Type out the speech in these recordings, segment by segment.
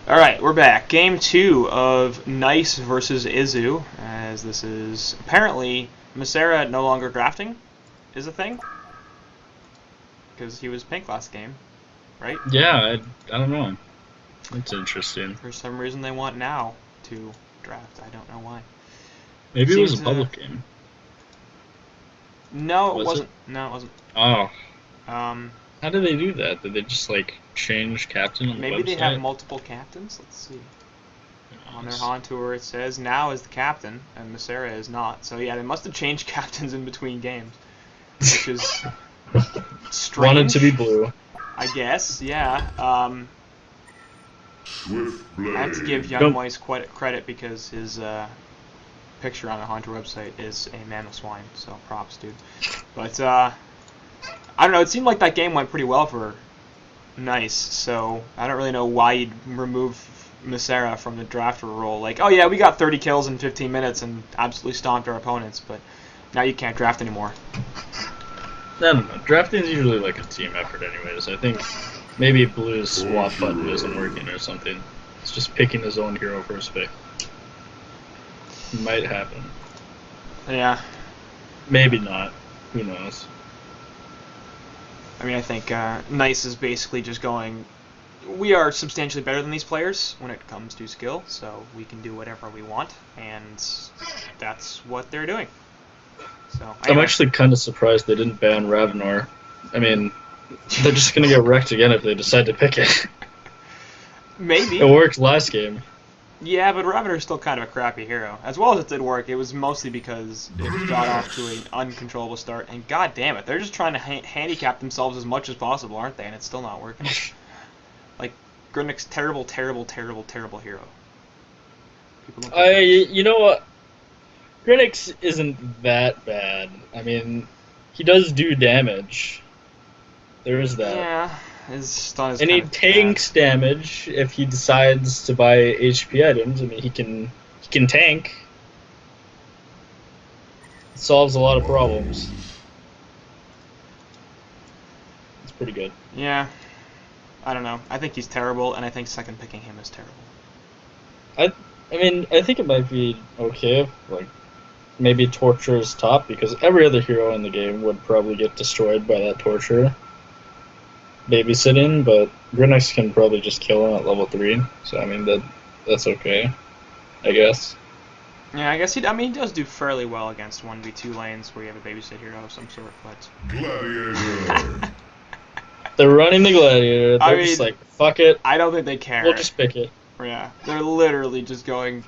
Alright, we're back. Game 2 of Nice versus Izu, as this is apparently Masera no longer drafting is a thing. Because he was pink last game, right? Yeah, I don't know. That's interesting. For some reason they want now to draft. I don't know why. Maybe it was a public game. No, it wasn't. No, it wasn't. Oh. How did they do that? Did they just like change captain on the website? Maybe they have multiple captains. Let's see. On their HoN Tour it says now is the captain and Masera is not. So yeah, they must have changed captains in between games, which is strange. Wanted to be blue. I guess, yeah. I have to give Young Moise quite credit because his picture on the HoN Tour website is a man of swine, so props, dude. But I don't know, it seemed like that game went pretty well for Nice, so I don't really know why you'd remove Masera from the drafter role. Like, oh yeah, we got 30 kills in 15 minutes and absolutely stomped our opponents, but now you can't draft anymore. I don't know. Drafting is usually like a team effort anyways. I think maybe Blue's swap button isn't working or something. It's just picking his own hero first pick. Might happen. Yeah. Maybe not. Who knows? I mean, I think Nice is basically just going, we are substantially better than these players when it comes to skill, so we can do whatever we want, and that's what they're doing. So anyway. I'm actually kind of surprised they didn't ban Ravenor. I mean, they're just going to get wrecked again if they decide to pick it. Maybe. It worked last game. Yeah, but Ravenor's still kind of a crappy hero. As well as it did work, it was mostly because it got off to an uncontrollable start, and god damn it, they're just trying to handicap themselves as much as possible, aren't they? And it's still not working. Like, Grinnick's terrible, terrible, terrible, terrible hero. You know what? Grinnick's isn't that bad. I mean, he does do damage. There is that. Yeah, his stun is and he tanks damage if he decides to buy HP items. I mean, he can tank. It solves a lot of problems. It's pretty good. Yeah. I don't know. I think he's terrible, and I think second picking him is terrible. I mean, I think it might be okay if, like, maybe Torture is top, because every other hero in the game would probably get destroyed by that Torture babysitting, but Grinnick can probably just kill him at level 3, so I mean, that's okay, I guess. Yeah, I guess he does do fairly well against 1v2 lanes where you have a babysit hero of some sort, but... Gladiator! They're running the Gladiator, they're just like, fuck it. I don't think they care. We'll just pick it. Yeah, they're literally just going,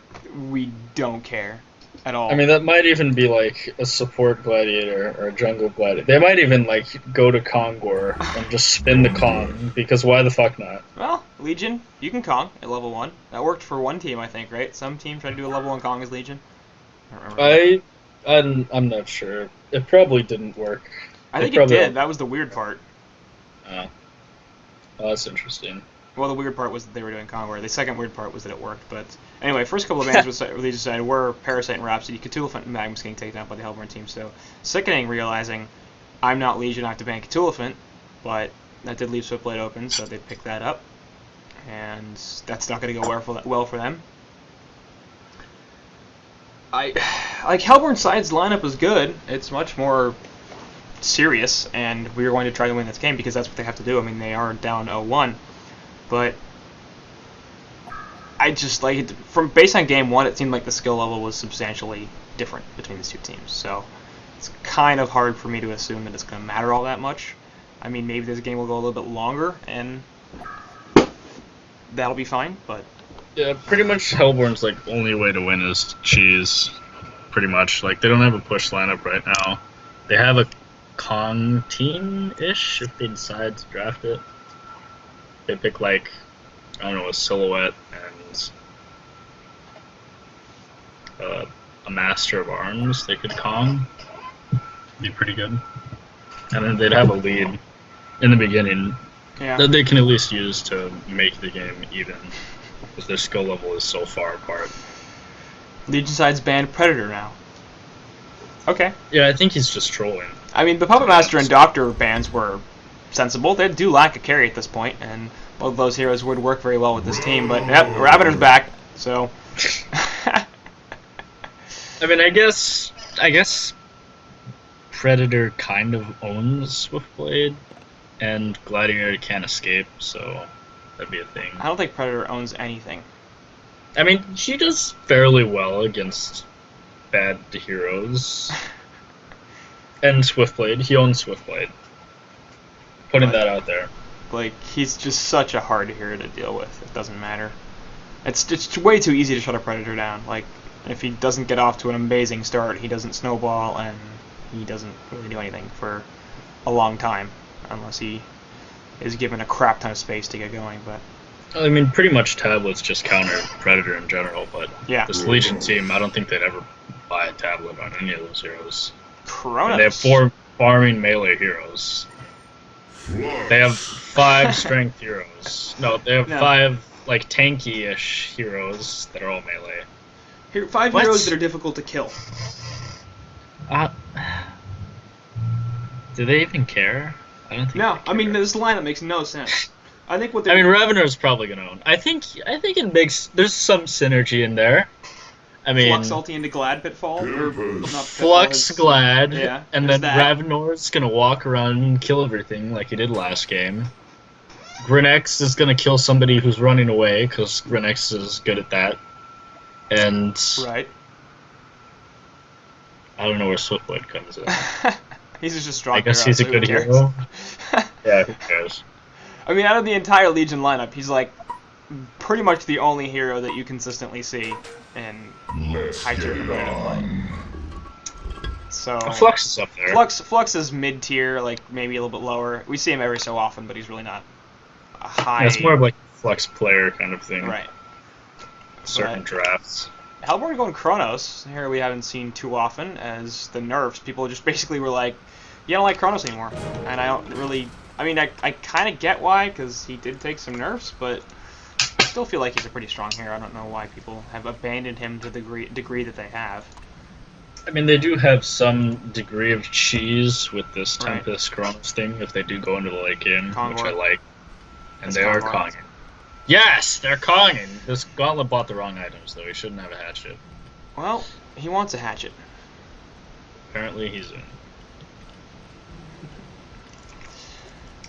we don't care at all. I mean, that might even be like a support Gladiator or a jungle Gladiator. They might even like go to Kongor and just spin the Kong, because why the fuck not? Well, Legion, you can Kong at level 1. That worked for one team, I think, right? Some team tried to do a level 1 Kong as Legion. I'm not sure. It probably didn't work. I think it did. That was the weird part. Oh, that's interesting. Well, the weird part was that they were doing Kongor. The second weird part was that it worked. But anyway, first couple of bans they decided were Parasite and Rhapsody. Cthulhu and Magnus getting taken out by the Hellborn team. So sickening, realizing I'm not Legion, I have to ban Cthulhu, but that did leave Swiftblade open, so they picked that up, and that's not going to go well for them. Like Hellborn side's lineup is good. It's much more serious, and we are going to try to win this game because that's what they have to do. I mean, they are down 0-1. But I just like from based on game 1, it seemed like the skill level was substantially different between these two teams. So it's kind of hard for me to assume that it's going to matter all that much. I mean, maybe this game will go a little bit longer, and that'll be fine. But yeah, pretty much Hellborn's like only way to win is cheese. Pretty much, like they don't have a push lineup right now. They have a Kong team-ish if they decide to draft it. They pick, like, I don't know, a Silhouette and a Master of Arms they could Kong. Be pretty good. And then they'd have a lead in the beginning that they can at least use to make the game even, because their skill level is so far apart. Legion side's banned Predator now. Okay. Yeah, I think he's just trolling. I mean, the Puppet Master and Doctor bans were sensible. They do lack a carry at this point, and both those heroes would work very well with this team. But yep, Ravenor's back. So. I mean, I guess Predator kind of owns Swiftblade, and Gladiator can't escape, so that'd be a thing. I don't think Predator owns anything. I mean, she does fairly well against bad heroes. And Swiftblade. He owns Swiftblade. Putting that out there. Like, he's just such a hard hero to deal with. It doesn't matter. It's way too easy to shut a Predator down. Like, if he doesn't get off to an amazing start, he doesn't snowball, and he doesn't really do anything for a long time, unless he is given a crap ton of space to get going. But I mean, pretty much tablets just counter Predator in general, but yeah. This Legion team, I don't think they'd ever buy a tablet on any of those heroes. Kronos. And they have 4 farming melee heroes. They have 5 strength heroes. No, they have 5 like tanky-ish heroes that are all melee. 5 heroes that are difficult to kill. Do they even care? I don't think. No, I mean this lineup makes no sense. I think what they. I mean, Ravenor's probably gonna own. I think it makes. There's some synergy in there. I mean, Flux ulti into Glad Pitfall. Flux Glad, yeah, and then Ravenor's gonna walk around and kill everything like he did last game. Grinx is gonna kill somebody who's running away because Grinx is good at that. And right. I don't know where Swiftblade comes in. He's just a strong hero. I guess he's a good hero. Yeah, who cares? I mean, out of the entire Legion lineup, he's like pretty much the only hero that you consistently see in high tier competitive play. So Flux is up there. Flux is mid tier, like maybe a little bit lower. We see him every so often, but he's really not a high. Yeah, it's more of like a Flux player kind of thing. Right. Certain drafts. Hellborn going Kronos, here we haven't seen too often, as the nerfs, people just basically were like, you don't like Kronos anymore. And I don't really, I mean, I kind of get why, because he did take some nerfs, but I still feel like he's a pretty strong hero. I don't know why people have abandoned him to the degree that they have. I mean, they do have some degree of cheese with this Tempest Kronos thing, if they do go into the late game, which I like. And they are Konging. Yes, they're Konging! This Gauntlet bought the wrong items, though. He shouldn't have a hatchet. Well, he wants a hatchet. Apparently he's in.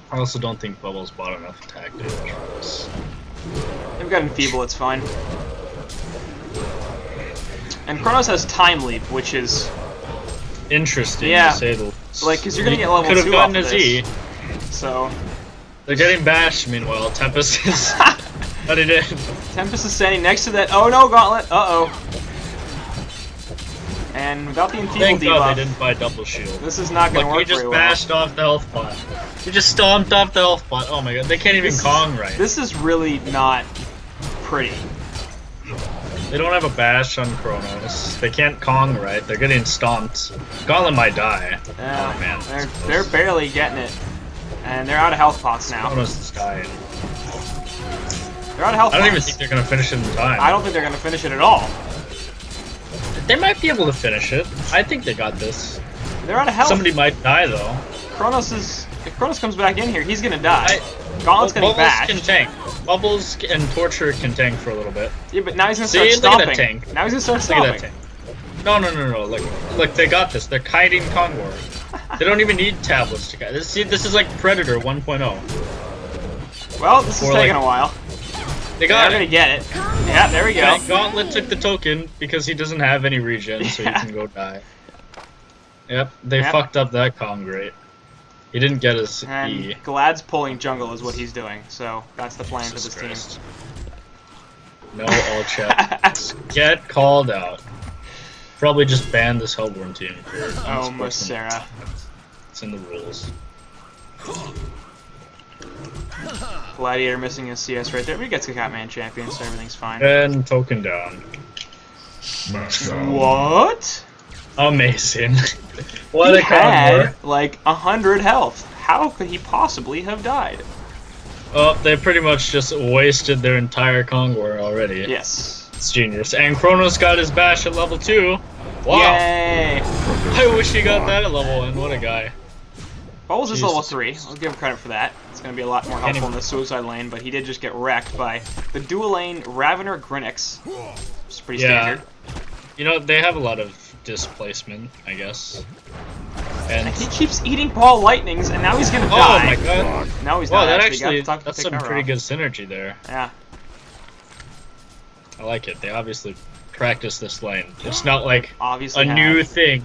I also don't think Bubbles bought enough attack damage for this. They've got Enfeeble, it's fine. And Kronos has Time Leap, which is interesting to say the least. Like, because you're going to get level 2 off of this. So... They're getting bashed, meanwhile. Tempest is... But it is. Tempest is standing next to that. Oh no, Gauntlet! Uh-oh. And without the Enfeeble Thank debuff... God they didn't buy double shield. This is not going to work very well. He just bashed off the health pot. He just stomped off the health pot. Oh my god, they can't even Kong right. This is really not pretty. They don't have a bash on Kronos. They can't Kong right. They're getting stomped. Gauntlet might die. Yeah, oh man. They're barely getting it. And they're out of health pots now. Kronos is dying. They're out of health pots. I don't even think they're going to finish it in time. I don't think they're going to finish it at all. They might be able to finish it. I think they got this. They're out of health. Somebody might die, though. If Kronos comes back in here, he's going to die. Gauntlet's going to bash. Bubbles can tank. Bubbles and Torture can tank for a little bit. Yeah, but now he's going to start stomping. Look at that tank. Now he's going to start stomping. Look at that tank. No. Look, they got this. They're kiting Kongor. They don't even need tablets to kite. This is like Predator 1.0. Well, this is taking a while. They got it. They're gonna get it. Yeah, there we go. Okay, Gauntlet took the token because he doesn't have any regen, so he can go die. Yep, they fucked up that Kong great. He didn't get his E. Glad's pulling jungle is what he's doing, so that's the plan for this team. No, all chat. Get called out. Probably just ban this Hellborn team. Oh, Mosera. It's in the rules. Gladiator missing his CS right there. We get Kkkk Man champion, so everything's fine. And token down. What? Amazing. What a had like 100 health. How could he possibly have died? Oh, they pretty much just wasted their entire Kongor already. Yes. It's genius. And Kronos got his bash at level 2. Wow. Yay! I wish he got that at level 1. What a guy. Bubbles is level 3. I'll give him credit for that. It's going to be a lot more helpful in the suicide lane, but he did just get wrecked by the dual lane Ravener Grinix. Which is pretty standard. You know, they have a lot of displacement, I guess. And he keeps eating ball lightnings, and now he's going to die. Oh my god. No, he's well, not that actually. That's some pretty good synergy there. Yeah. I like it. They obviously practice this lane. It's not like obviously new thing.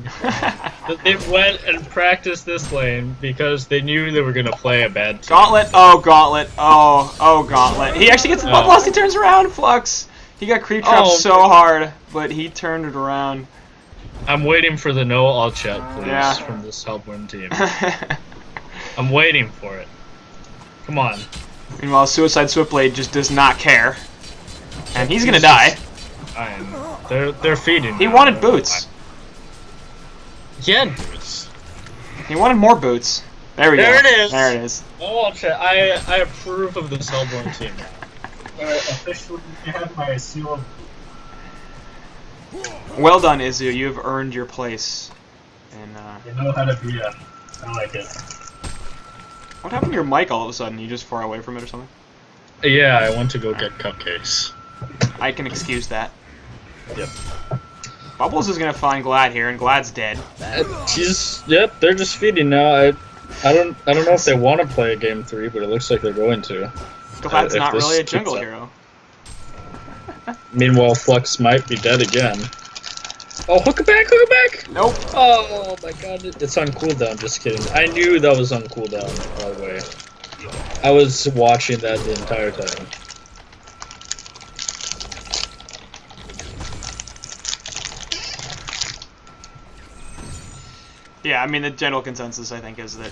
They went and practiced this lane because they knew they were going to play a bad team. Gauntlet. Oh, Gauntlet. Oh, Gauntlet. He actually gets the bubble as he turns around. Flux. He got creep trapped so hard, but he turned it around. I'm waiting for the no all chat, please, from this help win team. I'm waiting for it. Come on. Meanwhile, Suicide Swiftblade just does not care. And he's gonna die. They're feeding. He wanted boots. He had boots. He wanted more boots. There we go. There it is. There it is. Oh, I approve of this Hellborn team. Officially have my seal of... Well done, Izu. You've earned your place. And you know how to be a... I like it. What happened to your mic all of a sudden? You just far away from it or something? Yeah, I went to go get cupcakes. I can excuse that. Yep. Bubbles is gonna find Glad here, and Glad's dead. Yep, they're just feeding now. I don't know if they want to play a game 3, but it looks like they're going to. Glad's not really a jungle hero. Meanwhile, Flux might be dead again. Oh, hook it back, hook it back! Nope. Oh my god, it's on cooldown, just kidding. I knew that was on cooldown all the way. I was watching that the entire time. Yeah, I mean, the general consensus, I think, is that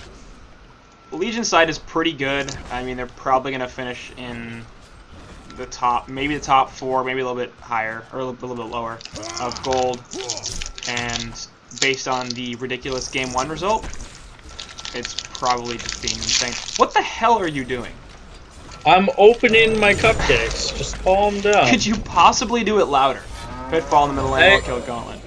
Legion side is pretty good. I mean, they're probably going to finish in the top, maybe the top 4, maybe a little bit higher, or a little bit lower, of gold. And based on the ridiculous Game 1 result, it's probably just being insane. What the hell are you doing? I'm opening my cupcakes. Just calm down. Could you possibly do it louder? Could fall in the middle lane or kill Gauntlet.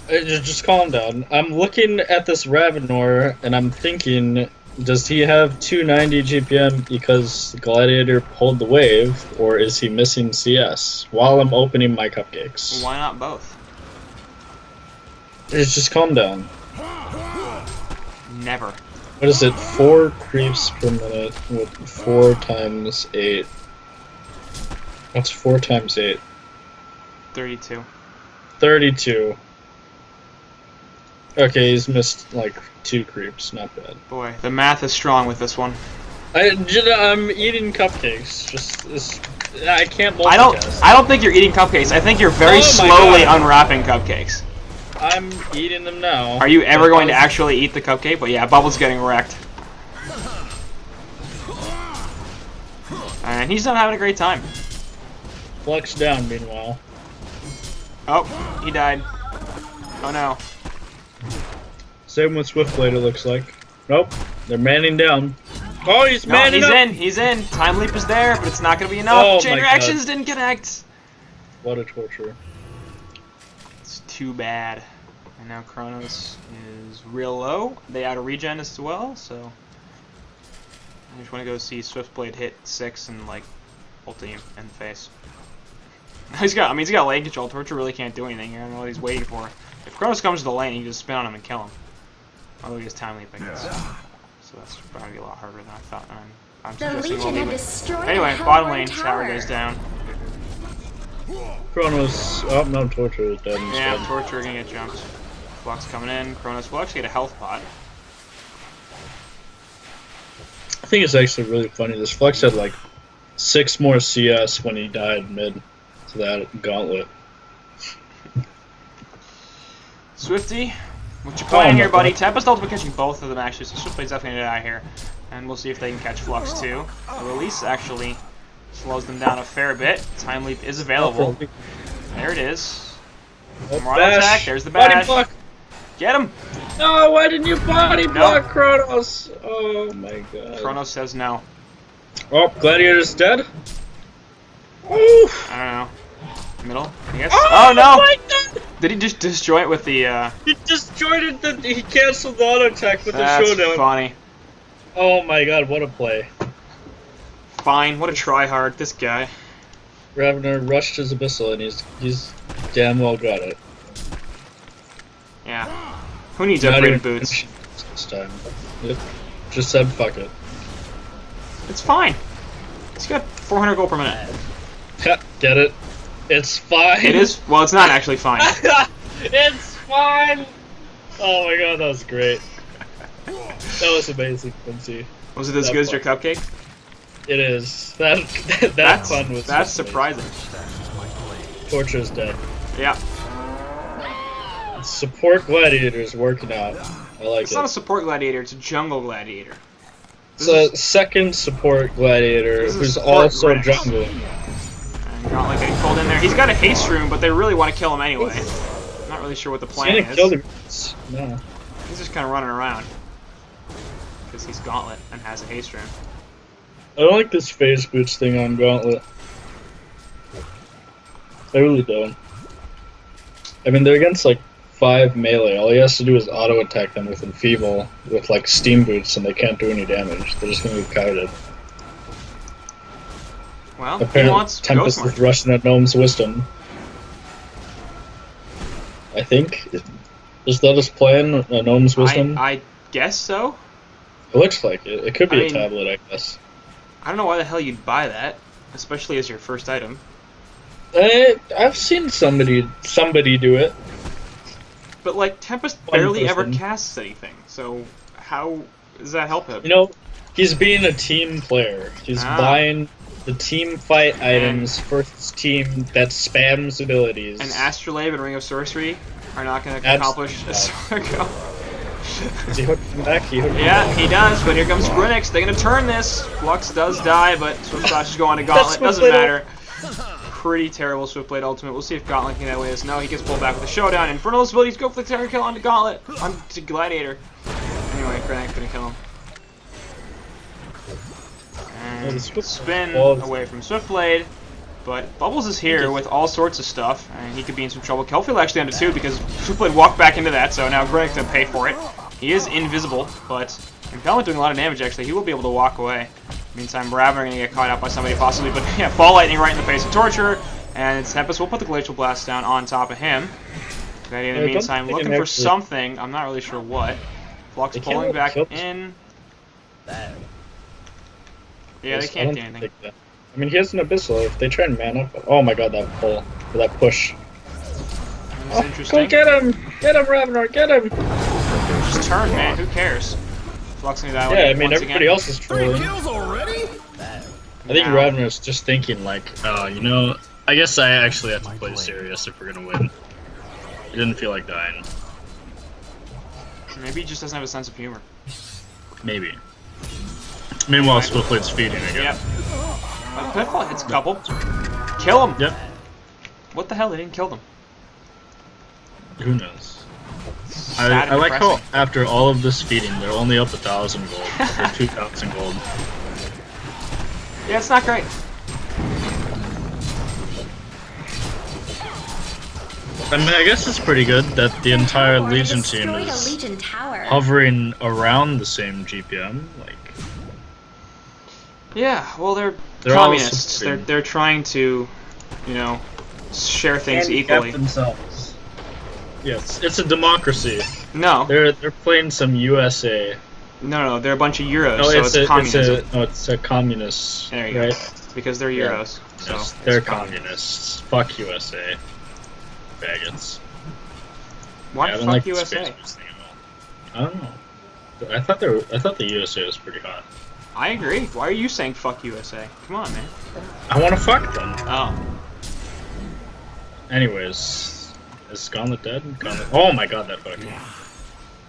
Just calm down. I'm looking at this Ravenor, and I'm thinking, does he have 290 GPM because Gladiator pulled the wave, or is he missing CS while I'm opening my cupcakes? Why not both? It's just calm down. Never. What is it? 4 creeps per minute with 4 times 8. What's 4 times 8? 32. 32. Okay, he's missed like 2 creeps. Not bad. Boy, the math is strong with this one. I'm eating cupcakes. I can't multitask. I don't think you're eating cupcakes. I think you're very slowly unwrapping cupcakes. I'm eating them now. Are you ever going to actually eat the cupcake? But yeah, Bubbles getting wrecked. And he's not having a great time. Flux down, meanwhile. Oh, he died. Oh no. Same with Swiftblade, it looks like. Nope, they're manning down. Oh, he's manning up! He's in. Time leap is there, but it's not going to be enough. Chain reactions didn't connect. What a torture. It's too bad. And now Kronos is real low. They out of regen as well, so I just want to go see Swiftblade hit 6 and like ulti him in the face. He's got lane control. Torture really can't do anything here. I don't know what he's waiting for. If Kronos comes to the lane, he can just spin on him and kill him. Although he has time leaping, so that's probably be a lot harder than I thought. I'm suggesting we'll leave it. Anyway, bottom lane, tower goes down. Kronos, oh no, Torture is dead instead. Yeah, Torture gonna get jumped. Flux coming in. Kronos will actually get a health pot. I think it's actually really funny. This Flux had like 6 more CS when he died mid to that gauntlet. Swifty, what you playing here, buddy? Tempest ultimate catching both of them actually, so Swiftblade's definitely gonna die here. And we'll see if they can catch Flux too. The release actually slows them down a fair bit. Time leap is available. There it is. More auto attack. There's the bash. Get him! No, why didn't you body block Kronos? Oh my god. Kronos says no. Oh, Gladiator's dead? Oof. I don't know. Middle, I guess. Oh no! My god. Did he just destroy it with the He destroyed it, he cancelled the auto attack with the showdown. That's funny. Oh my god, what a play. Fine, what a tryhard, this guy. Ravner rushed his Abyssal and he's damn well got it. Yeah. Who needs upgraded boots? This time. Yep. Just said fuck it. It's fine. He's got 400 gold per minute. Get it? It's fine. It is? Well, it's not actually fine. It's fine! Oh my god, that was great. That was amazing, Quincy. Was it as good as your cupcake? It is. That fun was. That's surprising. Torture's dead. Yeah. Support gladiators working out. I like it. It's not a support gladiator, it's a jungle gladiator. It's a second support gladiator who's also jungling. And Gauntlet getting pulled in there. He's got a haste room, but they really want to kill him anyway. I'm not really sure what the plan is. Kill the no. He's just kind of running around. Because he's Gauntlet and has a haste room. I don't like this phase boots thing on Gauntlet. I really don't. I mean, they're against like 5 melee. All he has to do is auto attack them with Enfeeble with like steam boots, and they can't do any damage. They're just gonna be kited. Well, apparently, he wants Tempest Ghost is rushing at Gnome's Wisdom. I think. Is that his plan? Gnome's Wisdom? I guess so. It looks like it. It could be a tablet, I guess. I don't know why the hell you'd buy that, especially as your first item. I've seen somebody do it. But like Tempest barely ever casts anything, so how does that help him? You know, he's being a team player. He's buying the team fight items for his team that spams abilities. And Astrolabe and Ring of Sorcery are not going to accomplish a Sorgo. Does he hook him back? Yeah, he does, but here comes Brunix. They're going to turn this. Flux does die, but Swiftslash is going to Gauntlet. Doesn't matter. Pretty terrible Swiftblade ultimate. We'll see if Gauntlet can get away with this. No, he gets pulled back with a showdown. Infernal abilities go for the Terror Kill onto Gauntlet. Onto Gladiator. Anyway, Granak's going to kill him. And spin away from Swiftblade. But Bubbles is here with all sorts of stuff, and he could be in some trouble. Kelfield actually under 2 because Swiftblade walked back into that, so now Granak's going to pay for it. He is invisible, but Impalement doing a lot of damage actually. He will be able to walk away. Meantime, Ravner going to get caught out by somebody possibly, but yeah, Fall Lightning right in the face of Torture, and Tempest will put the Glacial Blast down on top of him. Gladiator in the meantime looking for something, I'm not really sure what. Flux pulling back in. Yeah, they can't do anything. I mean, he has an Abyssal. If they try and man up... Oh my god, that pull. Or that push. That's interesting. Go get him! Get him, Ravnar! Get him! Just turn, man. Who cares? Fluxing that way. Yeah, I mean, everybody else is trolling. I think Ravnar's just thinking, like, you know, I guess I actually have to play serious if we're gonna win. He didn't feel like dying. Maybe he just doesn't have a sense of humor. Maybe. Meanwhile, Swiftblade's feeding again. Yep. Pitfall hits a couple. Kill him! Yep. What the hell? They didn't kill them. Who knows? I like how after all of this feeding, they're only up 1,000 gold, or 2,000 gold. Yeah, it's not great. I mean, I guess it's pretty good that the entire Legion team is hovering around the same GPM. Like, yeah, well, they're communists. They're trying to, you know, share things equally. Themselves. Yes, it's a democracy. No. They're playing some USA. No, they're a bunch of Euros, so it's communism. It's a communist. There you go. Because they're Euros. Yeah. So yes, they're communists. Fuck USA. Faggots. Why fuck USA? I don't know. I thought the USA was pretty hot. I agree. Why are you saying fuck USA? Come on, man. I want to fuck them. Oh. Anyways, is Gauntlet dead? Gauntlet. Oh my god, that fucking.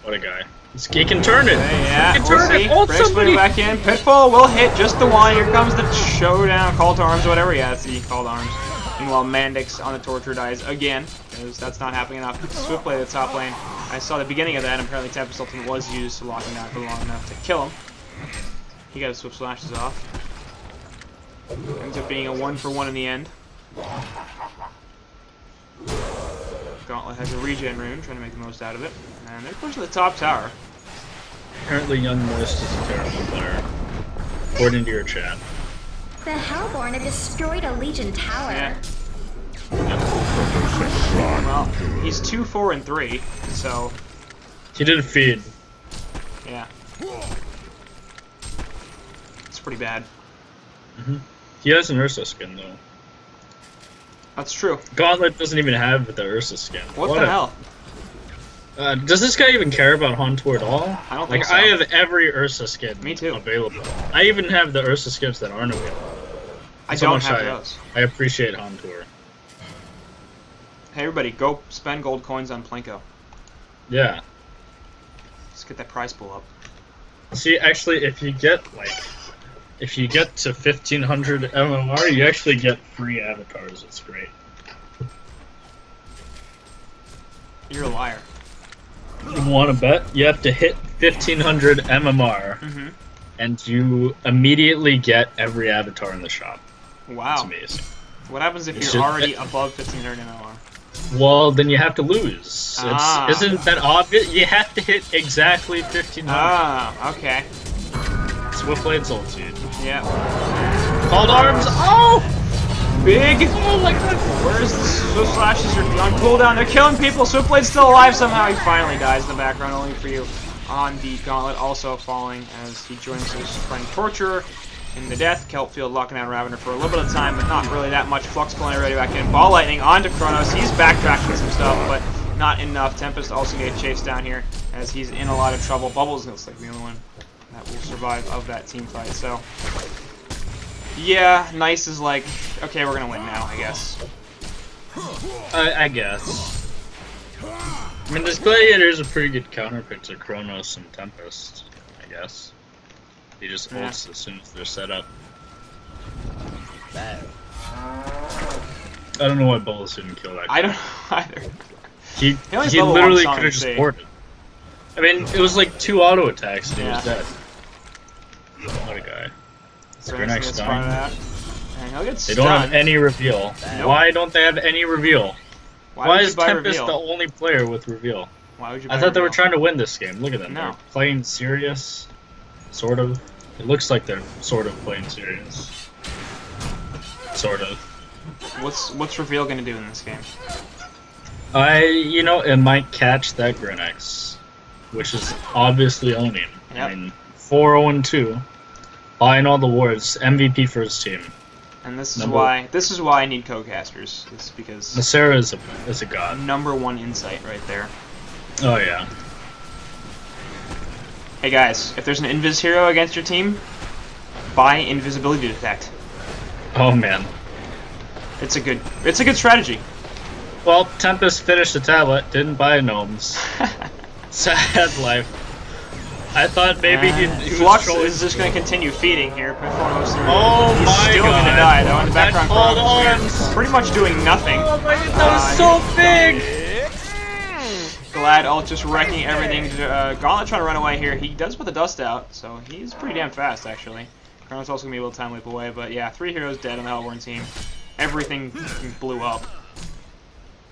What a guy. He can turn it. Yeah, he can turn it. Hold somebody back in. Pitfall will hit just the one. Here comes the showdown. Call to arms, whatever. Yeah, it's the call to arms. Meanwhile, Mandix on the Torture dies again, because that's not happening enough. Swiftblade at the top lane. I saw the beginning of that, and apparently Tempest Ultimate was used to lock him down for long enough to kill him. He got his Swift Slashes off. Ends up being a 1-for-1 in the end. Gauntlet has a regen rune, trying to make the most out of it. And they're pushing the top tower. Apparently Young Moist is a terrible player, according to your chat. The Hellborn had destroyed a Legion tower. Yeah. Well, he's 2, 4, and 3, so... He did a feed. Yeah. It's pretty bad. He has an Ursa skin, though. That's true. Gauntlet doesn't even have the Ursa skin. What the hell? Does this guy even care about HoN Tour at all? I don't think so. I have every Ursa skin Me too. available. I even have the Ursa skins that aren't available. I don't have those. I appreciate HoN Tour. Hey everybody, go spend gold coins on Plinko. Yeah. Let's get that price pool up. See, actually, if you get to 1500 MMR, you actually get free avatars. It's great. You're a liar. You want to bet? You have to hit 1500 MMR, and you immediately get every avatar in the shop. Wow. It's amazing. What happens if you're already above 1500 MMR? Well, then you have to lose. Isn't that obvious? You have to hit exactly 1500. Ah, okay. Swiftblade's ulted. Yeah. Called arms. Oh! Big! Oh my god! Where's the Swift Slashes are on cooldown? They're killing people! Swiftblade's still alive somehow! He finally dies in the background, only for you. On the Gauntlet, also falling as he joins his friend Torturer in the death. Kelpfield locking down Ravener for a little bit of time, but not really that much. Flux pulling already back in. Ball Lightning onto Kronos. He's backtracking some stuff, but not enough. Tempest also getting chased down here as he's in a lot of trouble. Bubbles looks like the only one that will survive of that team fight, so... Yeah, Nice is like, okay, we're gonna win now, I guess. I guess. I mean, this Gladiator is a pretty good counterpick to Kronos and Tempest, I guess. He just ults as soon as they're set up. I don't know why Bolus didn't kill that guy. I don't know either. He literally could have just boarded. I mean, it was like 2 auto attacks and he was dead. What a guy. Grenx dying. They don't have any reveal. Nope. Why don't they have any reveal? Why is Tempest the only player with reveal? Why would you I thought they were trying to win this game. Look at them. No. They're playing serious. Sort of. It looks like they're sort of playing serious. Sort of. What's reveal gonna do in this game? It might catch that Grenx, which is obviously owning. Yep. I mean, 4-0-2. Buying all the wards, MVP for his team. And this is why I need co-casters. It's because Nasera is a god. #1 insight right there. Oh yeah. Hey guys, if there's an invis hero against your team, buy invisibility detect. Oh man. It's a good strategy. Well, Tempest finished the tablet, didn't buy gnomes. Sad life. I thought maybe he Flux is just going to continue feeding here before most of the He's still going to die though in the background. Pretty much doing nothing. Oh my god, that was so big! Glad ult just wrecking everything. Gauntlet trying to run away here. He does put the dust out, so he's pretty damn fast actually. Kronos also going to be able to time leap away, but yeah, 3 heroes dead on the Hellborn team. Everything blew up.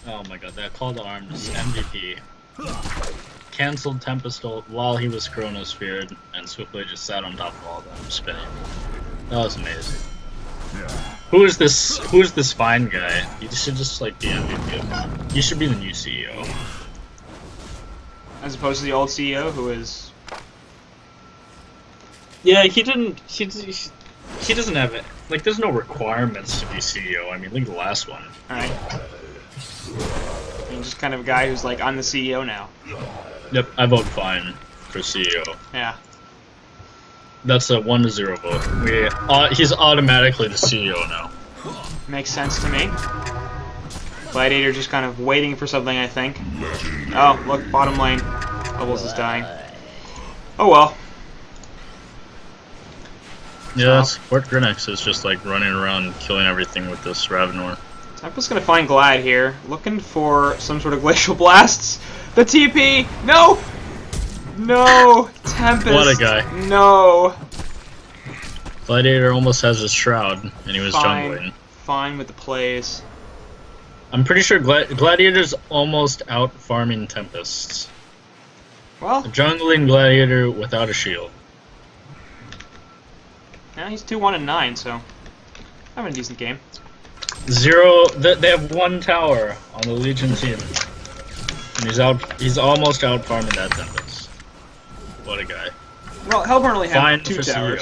Oh my god, that call to arms MVP. Cancelled Tempest ult while he was Chronosphered, and Swiftblade just sat on top of all of them, spinning. That was amazing. Who is this fine guy? He should just like be MVP of HoN. He should be the new CEO. As opposed to the old CEO who is... Yeah, he doesn't have it. Like, there's no requirements to be CEO. I mean, look at the last one. Alright. He's just kind of a guy who's like, I'm the CEO now. Yep, I vote fine for CEO. Yeah. That's a 1-0 vote. He's automatically the CEO now. Makes sense to me. Gladiator just kind of waiting for something, I think. Oh, look, bottom lane. Bubbles is dying. Oh well. Yeah, Support Grenx is just like running around killing everything with this Ravenor. Tempest's gonna find Glad here, looking for some sort of glacial blasts. The TP! No! No! Tempest! What a guy. No! Gladiator almost has his shroud, and he was jungling. Fine with the plays. I'm pretty sure Gladiator's almost out farming Tempests. Well, a jungling gladiator without a shield. Yeah, he's 2-1-9, so having a decent game. They have 1 tower on the Legion team, and he's almost out farming that Tempest. What a guy. Well, Hellborn only Fine had 2 for towers.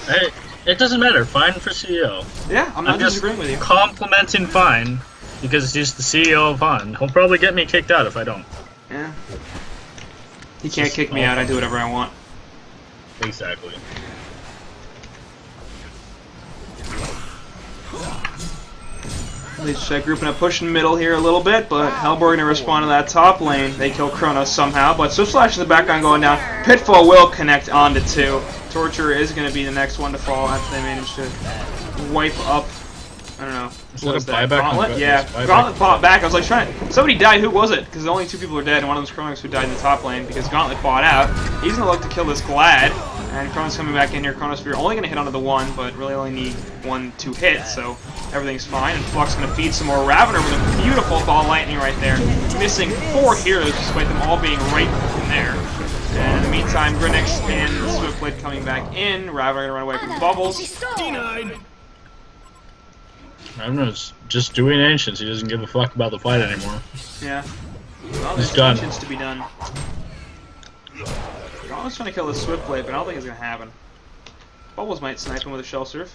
CEO. Hey, it doesn't matter. Fine for CEO. Yeah, I'm not just disagreeing with you. Complimenting Fine because he's the CEO of HoN. He'll probably get me kicked out if I don't. Yeah. He can't kick me out. I do whatever I want. Exactly. Legion grouping up, pushing middle here a little bit, but Hellborn gonna respond to that top lane. They kill Kronos somehow, but Swift Slash in the background going down. Pitfall will connect onto 2. Torture is gonna be the next one to fall after they manage to wipe up. I don't know. What was that? Gauntlet? Yeah, Gauntlet fought back. I was like somebody died. Who was it? Because only 2 people are dead, and one of them's Kronos who died in the top lane because Gauntlet fought out. He's gonna look to kill this Glad, and Kronos coming back in here. Kronos Spear only gonna hit onto the 1, but really only need 1 to hit, so everything's fine. And Flux gonna feed some more Ravener with a beautiful ball lightning right there, missing 4 heroes despite them all being right in there. And in the meantime, Grinix and Swiftblade coming back in. Ravener gonna run away from Bubbles. Denied. I don't know, it's just doing Ancients. He doesn't give a fuck about the fight anymore. Yeah. Well, He's there's done. Ancients to be done. Gauntlet's trying to kill the Swiftblade, but I don't think it's gonna happen. Bubbles might snipe him with a Shell Surf.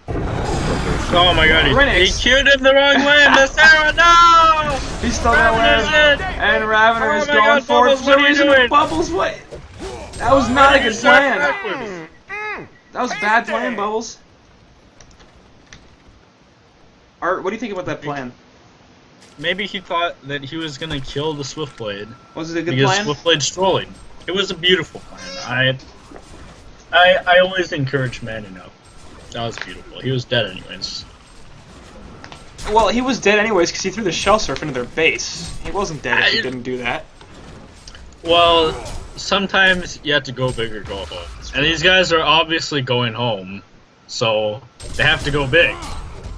Oh my god, he queued in the wrong way, Miss Sarah, no! He's still gonna live, and Ravener is going for it for some reason. Bubbles, what? That was not a good plan. That was a bad plan, Bubbles. Art, what do you think about that plan? Maybe he thought that he was gonna kill the Swiftblade. Was it a good because plan? Swiftblade's trolling. It was a beautiful plan. I always encourage manning up. That was beautiful. He was dead anyways. Well, he was dead anyways because he threw the Shell Surf into their base. He wasn't dead if he didn't do that. Well, sometimes you have to go big or go home. And these guys are obviously going home, so they have to go big.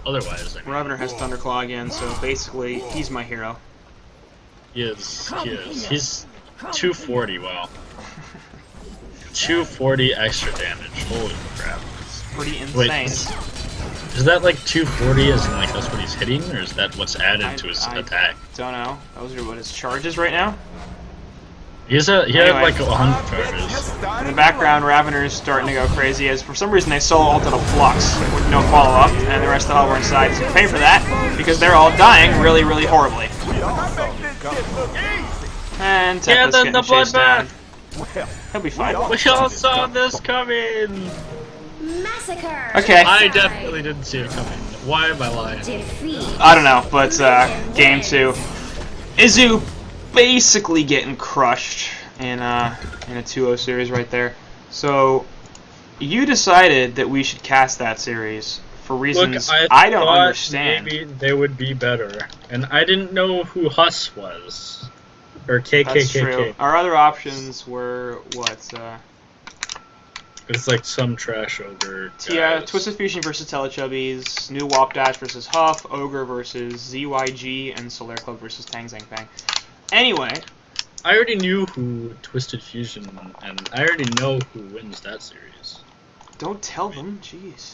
Otherwise, Ravener has Thunderclaw again, so basically, he's my hero. He is. He's 240, wow. 240 extra damage. Holy crap. It's pretty insane. Wait, is that like 240 as in like that's what he's hitting, or is that what's added to his attack? Don't know. Those are what his charges right now? He had like 100 charges. In the background, Ravener is starting to go crazy as for some reason they solo ulted a Flux with no follow-up, and the rest of the Hellborn side is paying for that because they're all dying really, really horribly. And Tempest getting chased down. He'll be fine. We all saw this coming! Massacre. Okay. I definitely didn't see it coming. Why am I lying? Defeat. I don't know, but game 2. Izu basically getting crushed in a 2-0 series right there. So you decided that we should cast that series for reasons I don't understand. Maybe they would be better, and I didn't know who Huss was, or Kkkk. That's true. Our other options were what? It's like some trash ogre. Yeah, Twisted Fusion versus Telechubbies, New Wop Dash versus Huff, Ogre versus ZYG, and Solaire Club versus Tang Zang Bang. Anyway, I already knew who Twisted Fusion, and I already know who wins that series. Don't tell them, jeez.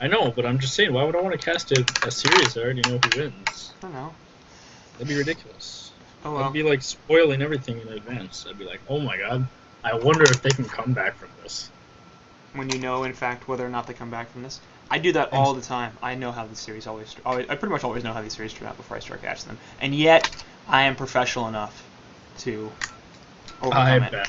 I know, but I'm just saying, why would I want to cast a series I already know who wins? I don't know. That'd be ridiculous. Oh well. I'd be like spoiling everything in advance. I'd be like, oh my god, I wonder if they can come back from this. When you know, in fact, whether or not they come back from this. I do that all the time. I know how the series I pretty much always know how these series turn out before I start catching them. And yet, I am professional enough to overcome it.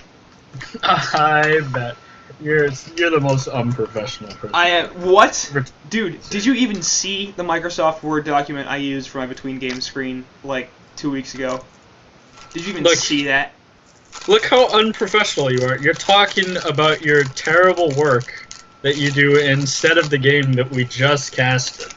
I bet. You're the most unprofessional person. I am. What? Dude, did you even see the Microsoft Word document I used for my between games screen like 2 weeks ago? Did you even see that? Look how unprofessional you are. You're talking about your terrible work that you do instead of the game that we just casted.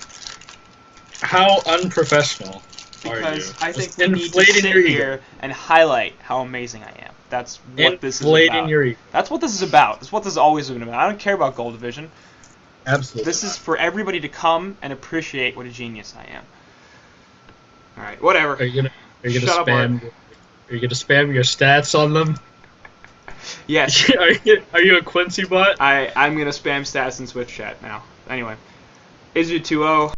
How unprofessional are you? Because I think we need to sit here and highlight how amazing I am. That's what this is about. Your ego. That's what this is about. That's what this has always been about. I don't care about Gold Division. Absolutely. This is for everybody to come and appreciate what a genius I am. Alright, whatever. Are you gonna Shut spam? Up, Are you gonna spam your stats on them? Yes. Are you a Quincy bot? I'm gonna spam stats in Switch chat now. Anyway, Izu 2-0.